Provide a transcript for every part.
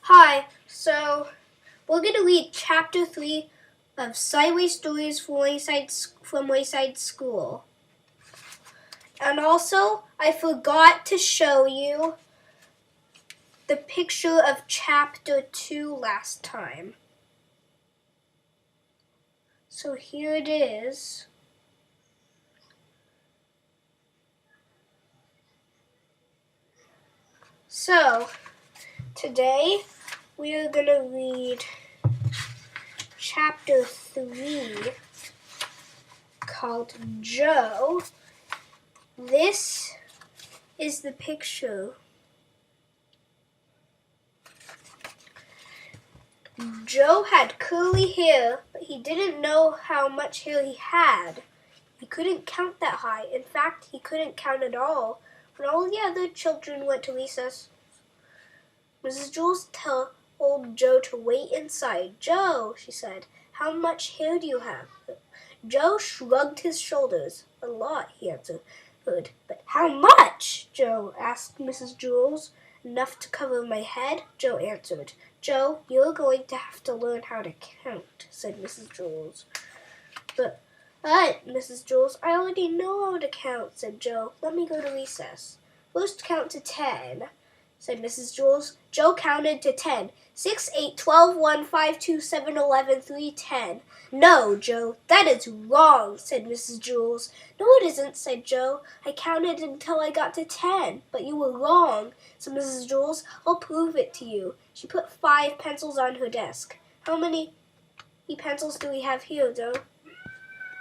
Hi, so we're going to read Chapter 3 of Sideways Stories from Wayside School. And also, I forgot to show you the picture of Chapter 2 last time. So here it is. So, today we are going to read Chapter 3 called Joe. This is the picture. Joe had curly hair, but he didn't know how much hair he had. He couldn't count that high. In fact, he couldn't count at all. When all the other children went to recess, Mrs. Jewls told Joe to wait inside. "Joe," she said, "how much hair do you have?" Joe shrugged his shoulders. "A lot," he answered. "But how much?" Joe asked Mrs. Jewls. "Enough to cover my head," Joe answered. "Joe, you're going to have to learn how to count," said Mrs. Jewls. But, Mrs. Jewls, I already know how to count," said Joe. "Let me go to recess." "First count to 10, said Mrs. Jewls. Joe counted to 10. 6, 8, 12, 1, 5, 2, 7, 11, 3, 10. "No, Joe, that is wrong," said Mrs. Jewls. "No, it isn't," said Joe. "I counted until I got to 10, but you were wrong," said Mrs. Jewls. "I'll prove it to you." She put 5 pencils on her desk. "How many pencils do we have here, Joe?"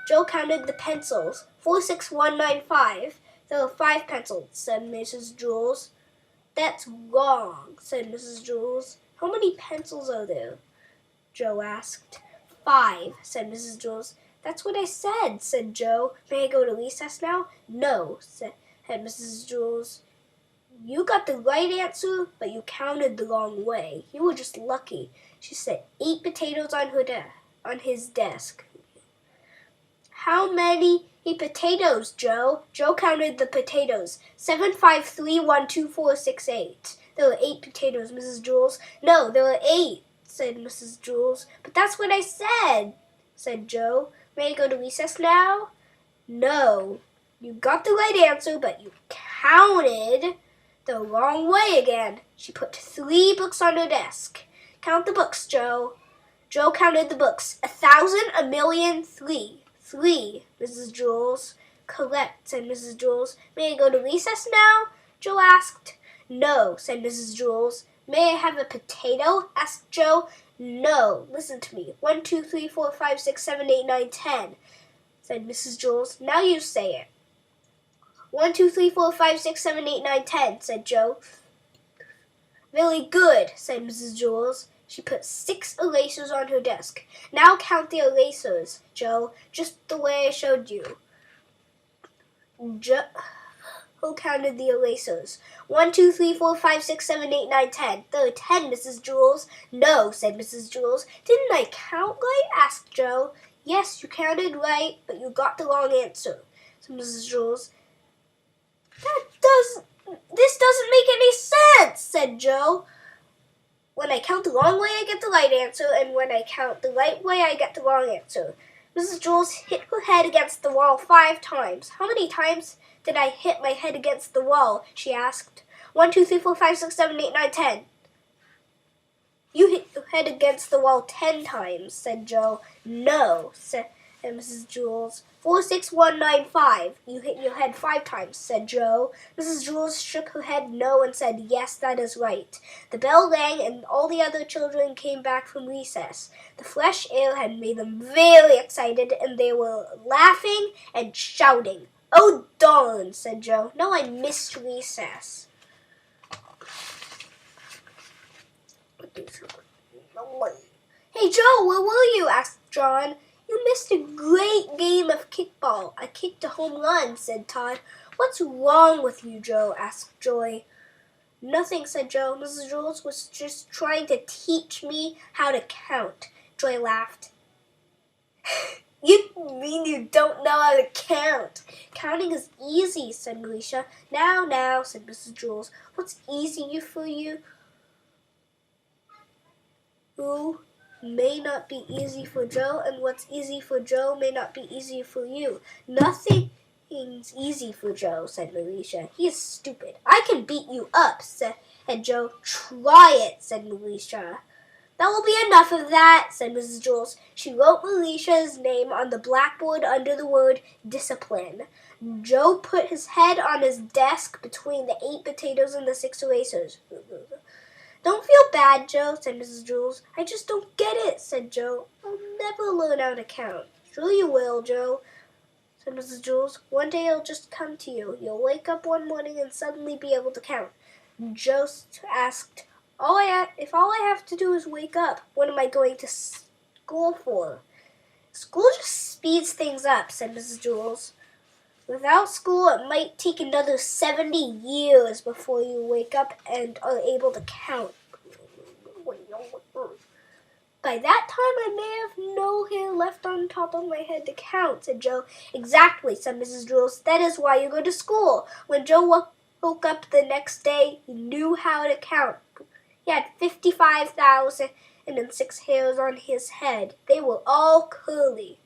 Joe counted the pencils. 4, 6, 1, 9, 5. "There are 5 pencils," said Mrs. Jewls. "That's wrong," said Mrs. Jewls. "How many pencils are there?" Joe asked. 5, said Mrs. Jewls. "That's what I said Joe. "May I go to recess now?" "No," said Mrs. Jewls. "You got the right answer, but you counted the wrong way. You were just lucky." She set 8 potatoes on his desk. "How many potatoes, Joe?" Joe counted the potatoes. 7, 5, 3, 1, 2, 4, 6, 8. "There were 8 potatoes, Mrs. Jewls." "No, there were 8, said Mrs. Jewls. "But that's what I said Joe. "May I go to recess now?" "No. You got the right answer, but you counted the wrong way again." She put 3 books on her desk. "Count the books, Joe." Joe counted the books. 1,000, 1,000,000, 3. 3, Mrs. Jewls. "Correct," said Mrs. Jewls. "May I go to recess now?" Joe asked. "No," said Mrs. Jewls. "May I have a potato?" asked Joe. "No. Listen to me. 1, 2, 3, 4, 5, 6, 7, 8, 9, 10, said Mrs. Jewls. "Now you say it." 1, 2, 3, 4, 5, 6, 7, 8, 9, 10, said Joe. "Very good," said Mrs. Jewls. She put 6 erasers on her desk. "Now count the erasers, Joe, just the way I showed you." Joe counted the erasers. 1, 2, 3, 4, 5, 6, 7, 8, 9, 10. "There are 10, Mrs. Jewls." "No," said Mrs. Jewls. "Didn't I count right?" asked Joe. "Yes, you counted right, but you got the wrong answer," said Mrs. Jewls. This doesn't make any sense," said Joe. "When I count the wrong way, I get the right answer, and when I count the right way, I get the wrong answer." Mrs. Jewls hit her head against the wall 5 times. "How many times did I hit my head against the wall?" she asked. 1, 2, 3, 4, 5, 6, 7, 8, 9, 10. "You hit your head against the wall 10 times, said Joe. "No," said Mrs. Jewls. 4, 6, 1, 9, 5. "You hit your head 5 times, said Joe. Mrs. Jewls shook her head no and said, "Yes, that is right." The bell rang and all the other children came back from recess. The fresh air had made them very excited and they were laughing and shouting. "Oh, darn," said Joe. "Now I missed recess." "Hey, Joe, where were you?" asked John. "You missed a great game of kickball. I kicked a home run," said Todd. "What's wrong with you, Joe?" asked Joy. "Nothing," said Joe. "Mrs. Jewls was just trying to teach me how to count." Joy laughed. "You mean you don't know how to count?" "Counting is easy," said Alicia. Now, said Mrs. Jewls. "What's easy for you?" who may not be easy for Joe, and what's easy for Joe may not be easy for you. Nothing's easy for Joe, said Militia. He is stupid. I can beat you up, said Joe. Try it, said Militia. That will be enough of that, said Mrs. Jewls. She wrote Militia's name on the blackboard under the word discipline. Joe put his head on his desk between the 8 potatoes and the 6 erasers. Don't feel bad, Joe, said Mrs. Jewls. I just don't get it, said Joe. I'll never learn how to count. Sure you will, Joe, said Mrs. Jewls. One day it'll just come to you. You'll wake up one morning and suddenly be able to count. Joe asked, if all I have to do is wake up, what am I going to school for? School just speeds things up, said Mrs. Jewls. Without school, it might take another 70 years before you wake up and are able to count. By that time, I may have no hair left on top of my head to count, said Joe. Exactly, said Mrs. Jewls. That is why you go to school. When Joe woke up the next day, he knew how to count. He had 55,006 hairs on his head. They were all curly.